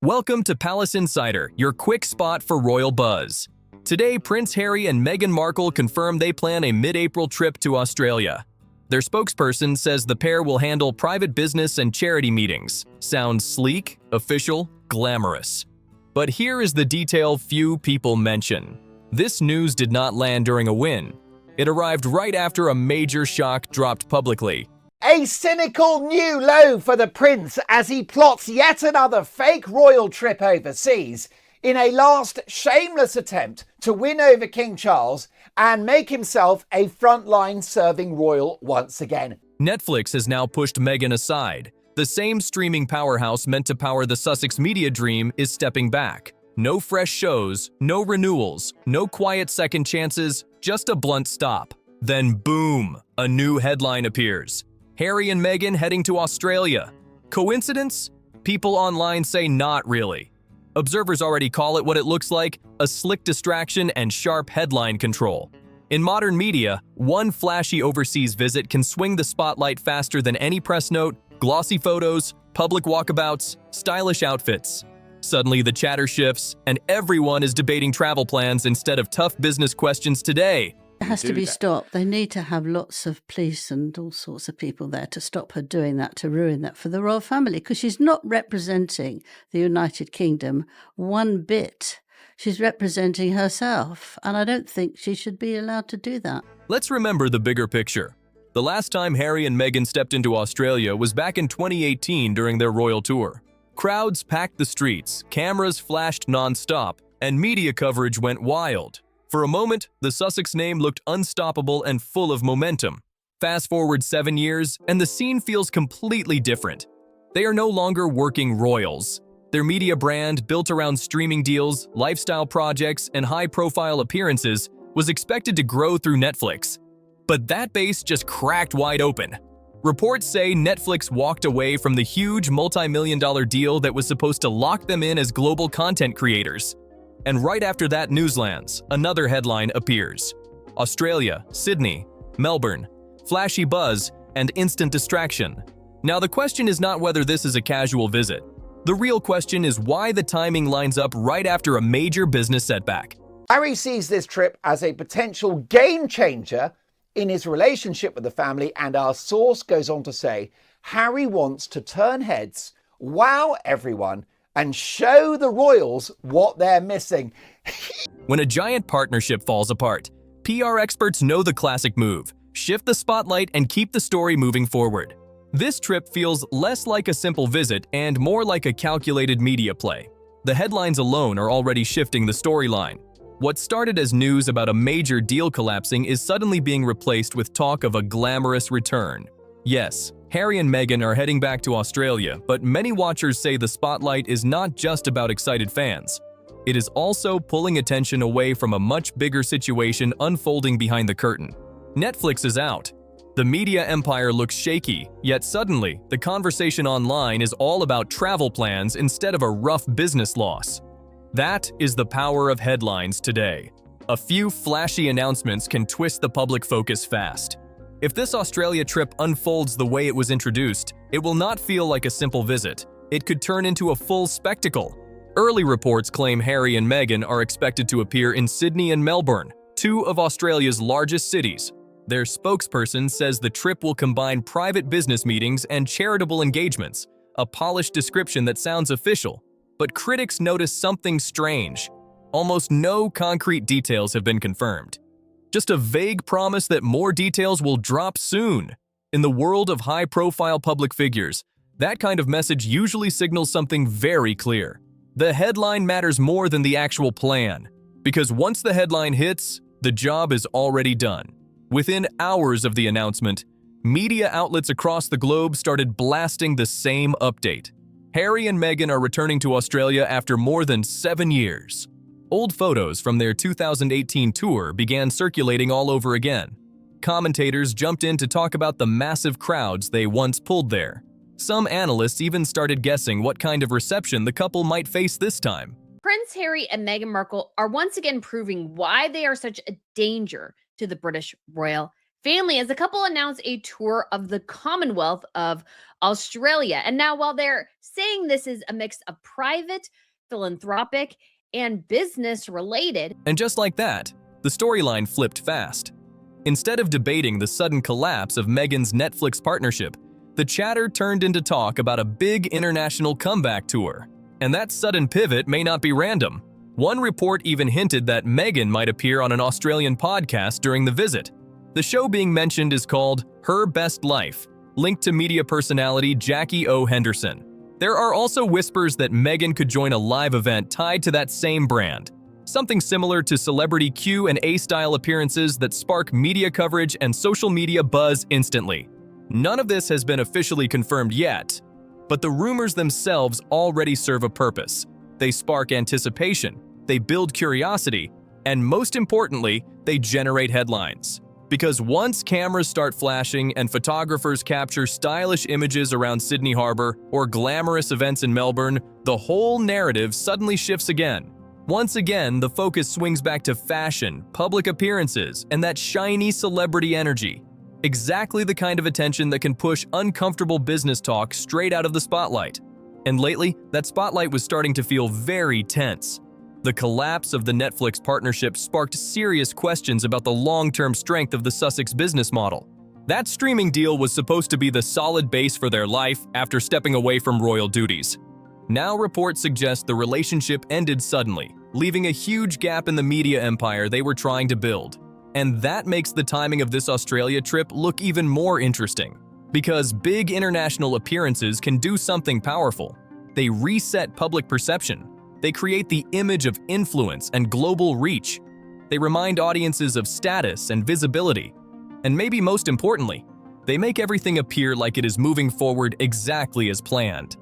Welcome to Palace Insider, your quick spot for royal buzz. Today, Prince Harry and Meghan Markle confirm they plan a mid-April trip to Australia. Their spokesperson says the pair will handle private business and charity meetings. Sounds sleek, official, glamorous. But here is the detail few people mention. This news did not land during a win. It arrived right after a major shock dropped publicly. A cynical new low for the prince as he plots yet another fake royal trip overseas in a last shameless attempt to win over King Charles and make himself a frontline serving royal once again. Netflix has now pushed Meghan aside. The same streaming powerhouse meant to power the Sussex media dream is stepping back. No fresh shows, no renewals, no quiet second chances, just a blunt stop. Then boom, a new headline appears. Harry and Meghan heading to Australia. Coincidence? People online say not really. Observers already call it what it looks like, a slick distraction and sharp headline control. In modern media, one flashy overseas visit can swing the spotlight faster than any press note, glossy photos, public walkabouts, stylish outfits. Suddenly the chatter shifts, and everyone is debating travel plans instead of tough business questions today. It has to be stopped. They need to have lots of police and all sorts of people there to stop her doing that, to ruin that for the royal family, because she's not representing the United Kingdom one bit. She's representing herself, and I don't think she should be allowed to do that. Let's remember the bigger picture. The last time Harry and Meghan stepped into Australia was back in 2018 during their royal tour. Crowds packed the streets, cameras flashed non-stop, and media coverage went wild. For a moment, the Sussex name looked unstoppable and full of momentum. Fast forward 7 years, and the scene feels completely different. They are no longer working royals. Their media brand, built around streaming deals, lifestyle projects, and high-profile appearances, was expected to grow through Netflix. But that base just cracked wide open. Reports say Netflix walked away from the huge multi-million-dollar deal that was supposed to lock them in as global content creators. And right after that news lands, another headline appears. Australia, Sydney, Melbourne, flashy buzz, and instant distraction. Now the question is not whether this is a casual visit. The real question is why the timing lines up right after a major business setback. Harry sees this trip as a potential game changer in his relationship with the family, and our source goes on to say Harry wants to turn heads, wow everyone, and show the royals what they're missing. When a giant partnership falls apart, PR experts know the classic move: shift the spotlight and keep the story moving forward. This trip feels less like a simple visit and more like a calculated media play. The headlines alone are already shifting the storyline. What started as news about a major deal collapsing is suddenly being replaced with talk of a glamorous return. Yes, Harry and Meghan are heading back to Australia, but many watchers say the spotlight is not just about excited fans. It is also pulling attention away from a much bigger situation unfolding behind the curtain. Netflix is out. The media empire looks shaky, yet suddenly, the conversation online is all about travel plans instead of a rough business loss. That is the power of headlines today. A few flashy announcements can twist the public focus fast. If this Australia trip unfolds the way it was introduced, it will not feel like a simple visit. It could turn into a full spectacle. Early reports claim Harry and Meghan are expected to appear in Sydney and Melbourne, two of Australia's largest cities. Their spokesperson says the trip will combine private business meetings and charitable engagements, a polished description that sounds official. But critics notice something strange. Almost no concrete details have been confirmed. Just a vague promise that more details will drop soon. In the world of high-profile public figures, that kind of message usually signals something very clear. The headline matters more than the actual plan, because once the headline hits, the job is already done. Within hours of the announcement, media outlets across the globe started blasting the same update. Harry and Meghan are returning to Australia after more than 7 years. Old photos from their 2018 tour began circulating all over again. Commentators jumped in to talk about the massive crowds they once pulled there. Some analysts even started guessing what kind of reception the couple might face this time. Prince Harry and Meghan Markle are once again proving why they are such a danger to the British royal family as the couple announced a tour of the Commonwealth of Australia. And now, while they're saying this is a mix of private, philanthropic, and business related. And just like that, the storyline flipped fast. Instead of debating the sudden collapse of Meghan's Netflix partnership, the chatter turned into talk about a big international comeback tour. And that sudden pivot may not be random. One report even hinted that Meghan might appear on an Australian podcast during the visit. The show being mentioned is called Her Best Life, linked to media personality Jackie O. Henderson. There are also whispers that Meghan could join a live event tied to that same brand, something similar to celebrity Q&A style appearances that spark media coverage and social media buzz instantly. None of this has been officially confirmed yet, but the rumors themselves already serve a purpose. They spark anticipation, they build curiosity, and most importantly, they generate headlines. Because once cameras start flashing and photographers capture stylish images around Sydney Harbour or glamorous events in Melbourne, the whole narrative suddenly shifts again. Once again, the focus swings back to fashion, public appearances, and that shiny celebrity energy. Exactly the kind of attention that can push uncomfortable business talk straight out of the spotlight. And lately, that spotlight was starting to feel very tense. The collapse of the Netflix partnership sparked serious questions about the long-term strength of the Sussex business model. That streaming deal was supposed to be the solid base for their life after stepping away from royal duties. Now reports suggest the relationship ended suddenly, leaving a huge gap in the media empire they were trying to build. And that makes the timing of this Australia trip look even more interesting. Because big international appearances can do something powerful. They reset public perception. They create the image of influence and global reach. They remind audiences of status and visibility. And maybe most importantly, they make everything appear like it is moving forward exactly as planned.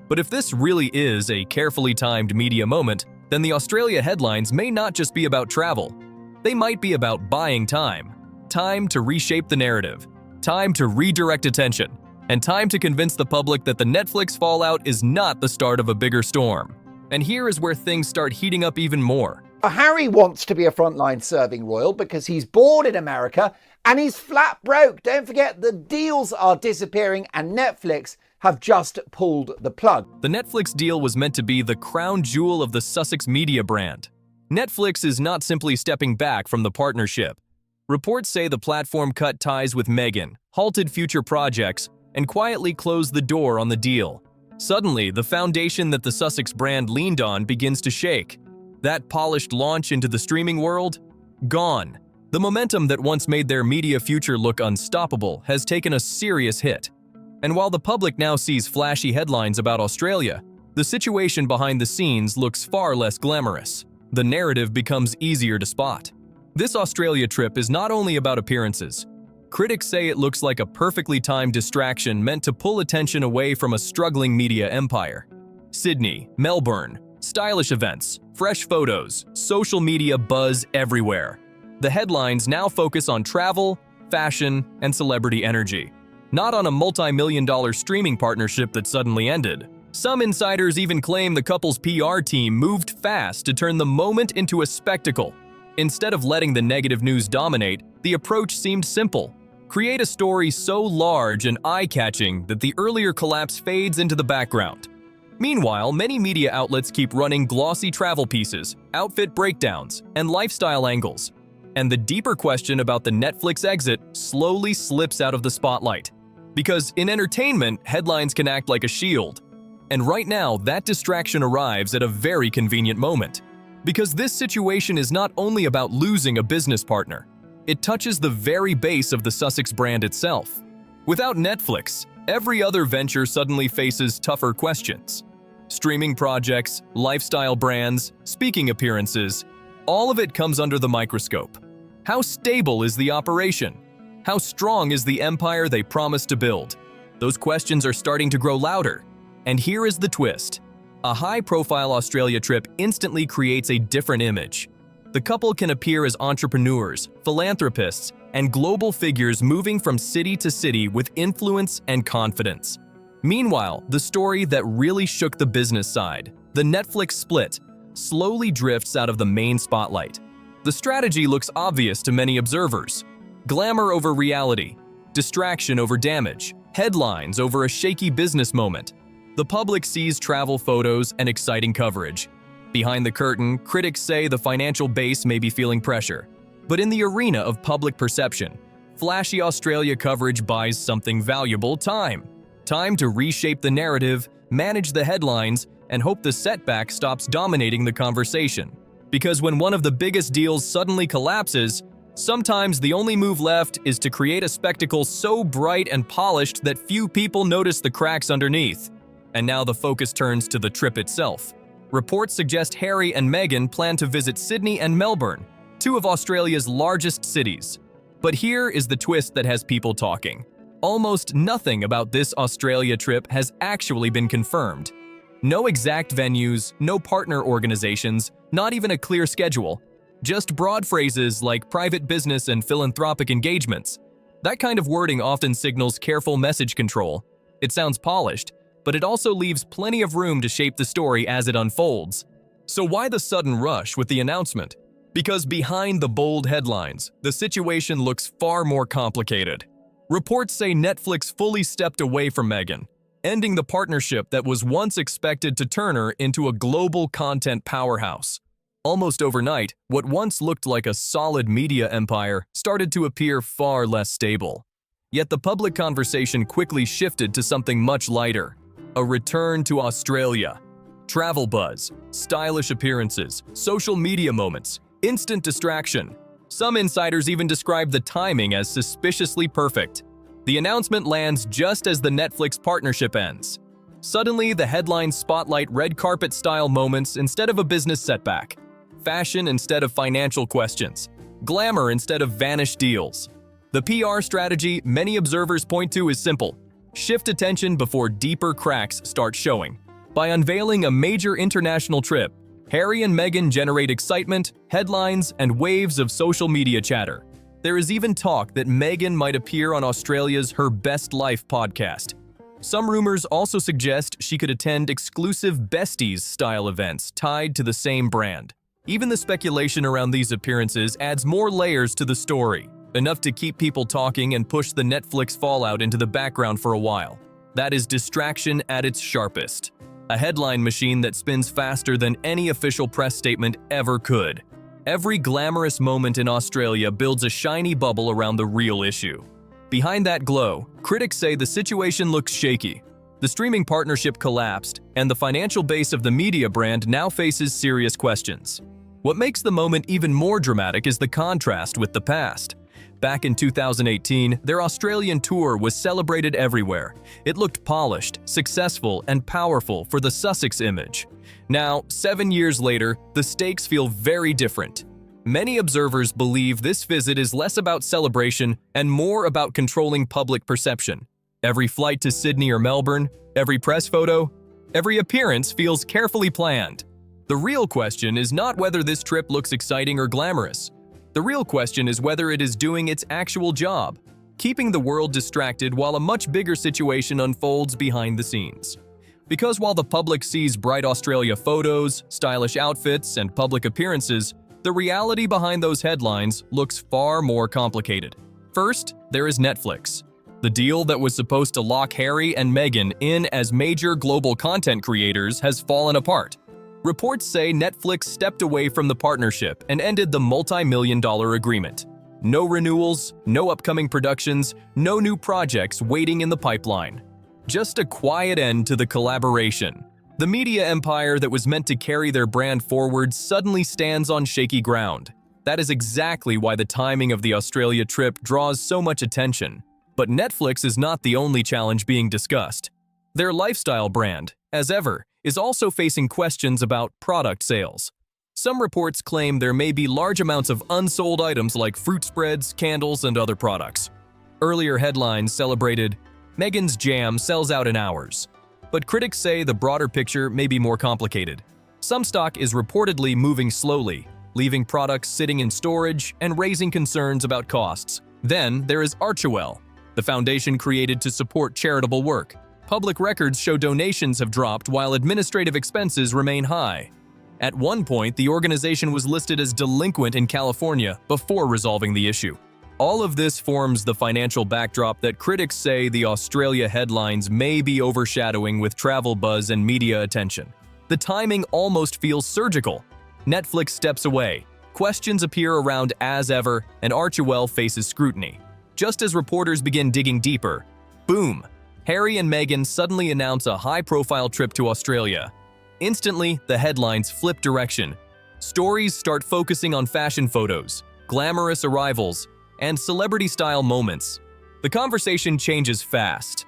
But if this really is a carefully timed media moment, then the Australia headlines may not just be about travel. They might be about buying time. Time to reshape the narrative. Time to redirect attention. And time to convince the public that the Netflix fallout is not the start of a bigger storm. And here is where things start heating up even more. Harry wants to be a frontline serving royal because he's bored in America and he's flat broke. Don't forget, the deals are disappearing and Netflix have just pulled the plug. The Netflix deal was meant to be the crown jewel of the Sussex media brand. Netflix is not simply stepping back from the partnership. Reports say the platform cut ties with Meghan, halted future projects, and quietly closed the door on the deal. Suddenly, the foundation that the Sussex brand leaned on begins to shake. That polished launch into the streaming world? Gone. The momentum that once made their media future look unstoppable has taken a serious hit. And while the public now sees flashy headlines about Australia, the situation behind the scenes looks far less glamorous. The narrative becomes easier to spot. This Australia trip is not only about appearances. Critics say it looks like a perfectly timed distraction meant to pull attention away from a struggling media empire. Sydney, Melbourne, stylish events, fresh photos, social media buzz everywhere. The headlines now focus on travel, fashion, and celebrity energy, not on a multi-million-dollar streaming partnership that suddenly ended. Some insiders even claim the couple's PR team moved fast to turn the moment into a spectacle. Instead of letting the negative news dominate, the approach seemed simple. Create a story so large and eye-catching that the earlier collapse fades into the background. Meanwhile, many media outlets keep running glossy travel pieces, outfit breakdowns, and lifestyle angles. And the deeper question about the Netflix exit slowly slips out of the spotlight. Because in entertainment, headlines can act like a shield. And right now, that distraction arrives at a very convenient moment. Because this situation is not only about losing a business partner, it touches the very base of the Sussex brand itself. Without Netflix, every other venture suddenly faces tougher questions. Streaming projects, lifestyle brands, speaking appearances, all of it comes under the microscope. How stable is the operation? How strong is the empire they promised to build? Those questions are starting to grow louder. And here is the twist. A high-profile Australia trip instantly creates a different image. The couple can appear as entrepreneurs, philanthropists, and global figures moving from city to city with influence and confidence. Meanwhile, the story that really shook the business side, the Netflix split, slowly drifts out of the main spotlight. The strategy looks obvious to many observers. Glamour over reality, distraction over damage, headlines over a shaky business moment. The public sees travel photos and exciting coverage. Behind the curtain, critics say the financial base may be feeling pressure. But in the arena of public perception, flashy Australia coverage buys something valuable: time. Time to reshape the narrative, manage the headlines, and hope the setback stops dominating the conversation. Because when one of the biggest deals suddenly collapses, sometimes the only move left is to create a spectacle so bright and polished that few people notice the cracks underneath. And now the focus turns to the trip itself. Reports suggest Harry and Meghan plan to visit Sydney and Melbourne, two of Australia's largest cities. But here is the twist that has people talking. Almost nothing about this Australia trip has actually been confirmed. No exact venues, no partner organizations, not even a clear schedule. Just broad phrases like private business and philanthropic engagements. That kind of wording often signals careful message control. It sounds polished, but it also leaves plenty of room to shape the story as it unfolds. So why the sudden rush with the announcement? Because behind the bold headlines, the situation looks far more complicated. Reports say Netflix fully stepped away from Meghan, ending the partnership that was once expected to turn her into a global content powerhouse. Almost overnight, what once looked like a solid media empire started to appear far less stable. Yet the public conversation quickly shifted to something much lighter: a return to Australia. Travel buzz, stylish appearances, social media moments, instant distraction. Some insiders even describe the timing as suspiciously perfect. The announcement lands just as the Netflix partnership ends. Suddenly, the headlines spotlight red carpet-style moments instead of a business setback, fashion instead of financial questions, glamour instead of vanished deals. The PR strategy many observers point to is simple: shift attention before deeper cracks start showing. By unveiling a major international trip, Harry and Meghan generate excitement, headlines, and waves of social media chatter. There is even talk that Meghan might appear on Australia's Her Best Life podcast. Some rumors also suggest she could attend exclusive Besties-style events tied to the same brand. Even the speculation around these appearances adds more layers to the story, enough to keep people talking and push the Netflix fallout into the background for a while. That is distraction at its sharpest. A headline machine that spins faster than any official press statement ever could. Every glamorous moment in Australia builds a shiny bubble around the real issue. Behind that glow, critics say the situation looks shaky. The streaming partnership collapsed, and the financial base of the media brand now faces serious questions. What makes the moment even more dramatic is the contrast with the past. Back in 2018, their Australian tour was celebrated everywhere. It looked polished, successful, and powerful for the Sussex image. Now, 7 years later, the stakes feel very different. Many observers believe this visit is less about celebration and more about controlling public perception. Every flight to Sydney or Melbourne, every press photo, every appearance feels carefully planned. The real question is not whether this trip looks exciting or glamorous. The real question is whether it is doing its actual job, keeping the world distracted while a much bigger situation unfolds behind the scenes. Because while the public sees bright Australia photos, stylish outfits, and public appearances, the reality behind those headlines looks far more complicated. First, there is Netflix. The deal that was supposed to lock Harry and Meghan in as major global content creators has fallen apart. Reports say Netflix stepped away from the partnership and ended the multi-million-dollar agreement. No renewals, no upcoming productions, no new projects waiting in the pipeline. Just a quiet end to the collaboration. The media empire that was meant to carry their brand forward suddenly stands on shaky ground. That is exactly why the timing of the Australia trip draws so much attention. But Netflix is not the only challenge being discussed. Their lifestyle brand, as ever, is also facing questions about product sales. Some reports claim there may be large amounts of unsold items like fruit spreads, candles, and other products. Earlier headlines celebrated, "Meghan's jam sells out in hours." But critics say the broader picture may be more complicated. Some stock is reportedly moving slowly, leaving products sitting in storage and raising concerns about costs. Then there is Archewell, the foundation created to support charitable work. Public records show donations have dropped while administrative expenses remain high. At one point, the organization was listed as delinquent in California before resolving the issue. All of this forms the financial backdrop that critics say the Australia headlines may be overshadowing with travel buzz and media attention. The timing almost feels surgical. Netflix steps away, questions appear around as ever, and Archewell faces scrutiny. Just as reporters begin digging deeper, boom! Harry and Meghan suddenly announce a high-profile trip to Australia. Instantly, the headlines flip direction. Stories start focusing on fashion photos, glamorous arrivals, and celebrity-style moments. The conversation changes fast.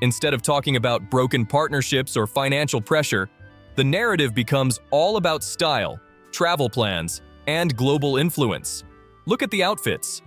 Instead of talking about broken partnerships or financial pressure, the narrative becomes all about style, travel plans, and global influence. Look at the outfits.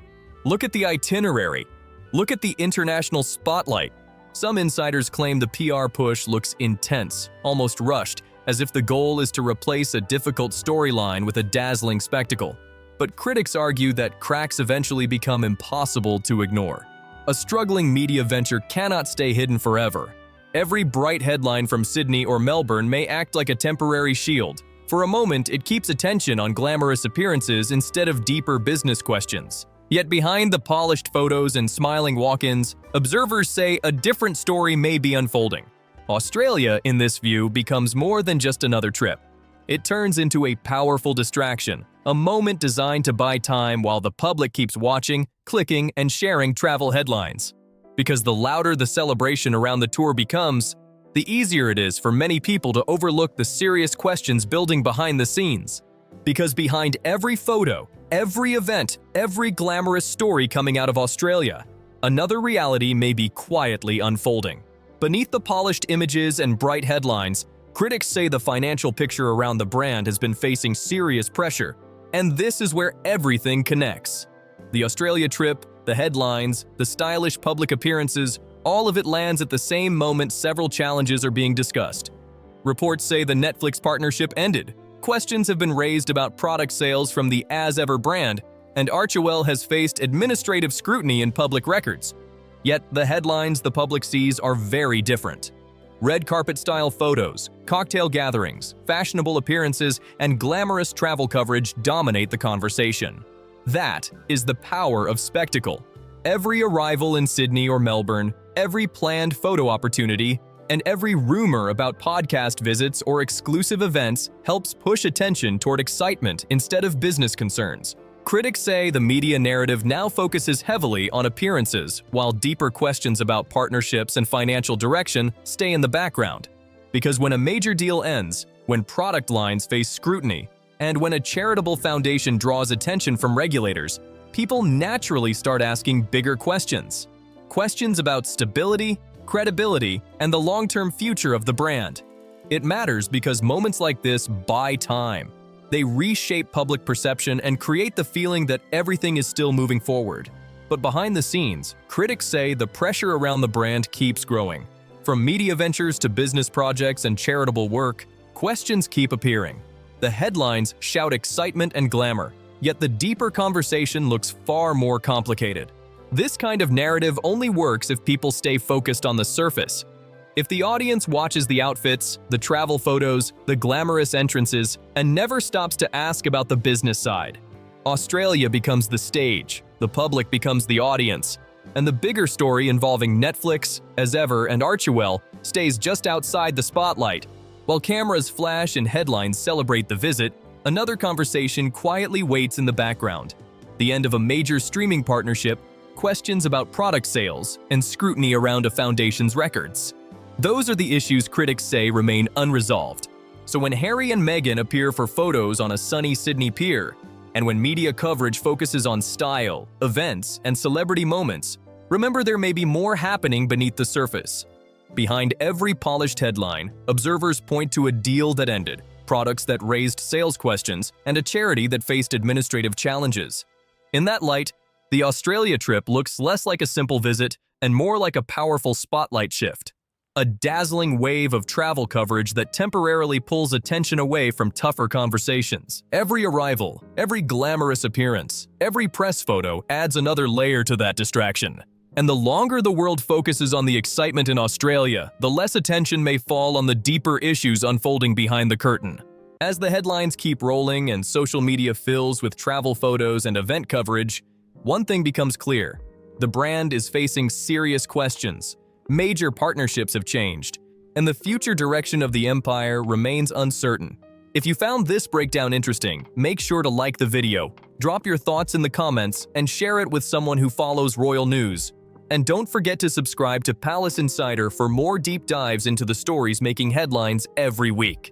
Look at the itinerary. Look at the international spotlight. Some insiders claim the PR push looks intense, almost rushed, as if the goal is to replace a difficult storyline with a dazzling spectacle. But critics argue that cracks eventually become impossible to ignore. A struggling media venture cannot stay hidden forever. Every bright headline from Sydney or Melbourne may act like a temporary shield. For a moment, it keeps attention on glamorous appearances instead of deeper business questions. Yet behind the polished photos and smiling walk-ins, observers say a different story may be unfolding. Australia, in this view, becomes more than just another trip. It turns into a powerful distraction, a moment designed to buy time while the public keeps watching, clicking, and sharing travel headlines. Because the louder the celebration around the tour becomes, the easier it is for many people to overlook the serious questions building behind the scenes. Because behind every photo, every event, every glamorous story coming out of Australia, another reality may be quietly unfolding. Beneath the polished images and bright headlines, critics say the financial picture around the brand has been facing serious pressure. And this is where everything connects. The Australia trip, the headlines, the stylish public appearances, all of it lands at the same moment several challenges are being discussed. Reports say the Netflix partnership ended. Questions have been raised about product sales from the As Ever brand, and Archewell has faced administrative scrutiny in public records. Yet the headlines the public sees are very different. Red carpet-style photos, cocktail gatherings, fashionable appearances, and glamorous travel coverage dominate the conversation. That is the power of spectacle. Every arrival in Sydney or Melbourne, every planned photo opportunity, and every rumor about podcast visits or exclusive events helps push attention toward excitement instead of business concerns. Critics say the media narrative now focuses heavily on appearances, while deeper questions about partnerships and financial direction stay in the background. Because when a major deal ends, when product lines face scrutiny, and when a charitable foundation draws attention from regulators, people naturally start asking bigger questions. Questions about stability, credibility, and the long-term future of the brand. It matters because moments like this buy time. They reshape public perception and create the feeling that everything is still moving forward. But behind the scenes, critics say the pressure around the brand keeps growing. From media ventures to business projects and charitable work, questions keep appearing. The headlines shout excitement and glamour, yet the deeper conversation looks far more complicated. This kind of narrative only works if people stay focused on the surface. If the audience watches the outfits, the travel photos, the glamorous entrances, and never stops to ask about the business side, Australia becomes the stage, the public becomes the audience, and the bigger story involving Netflix, As Ever, and Archewell stays just outside the spotlight. While cameras flash and headlines celebrate the visit, another conversation quietly waits in the background. The end of a major streaming partnership, questions about product sales, and scrutiny around a foundation's records. Those are the issues critics say remain unresolved. So when Harry and Meghan appear for photos on a sunny Sydney pier, and when media coverage focuses on style, events, and celebrity moments, remember there may be more happening beneath the surface. Behind every polished headline, observers point to a deal that ended, products that raised sales questions, and a charity that faced administrative challenges. In that light, the Australia trip looks less like a simple visit and more like a powerful spotlight shift. A dazzling wave of travel coverage that temporarily pulls attention away from tougher conversations. Every arrival, every glamorous appearance, every press photo adds another layer to that distraction. And the longer the world focuses on the excitement in Australia, the less attention may fall on the deeper issues unfolding behind the curtain. As the headlines keep rolling and social media fills with travel photos and event coverage, one thing becomes clear. The brand is facing serious questions. Major partnerships have changed, and the future direction of the empire remains uncertain. If you found this breakdown interesting, make sure to like the video, drop your thoughts in the comments, and share it with someone who follows royal news. And don't forget to subscribe to Palace Insider for more deep dives into the stories making headlines every week.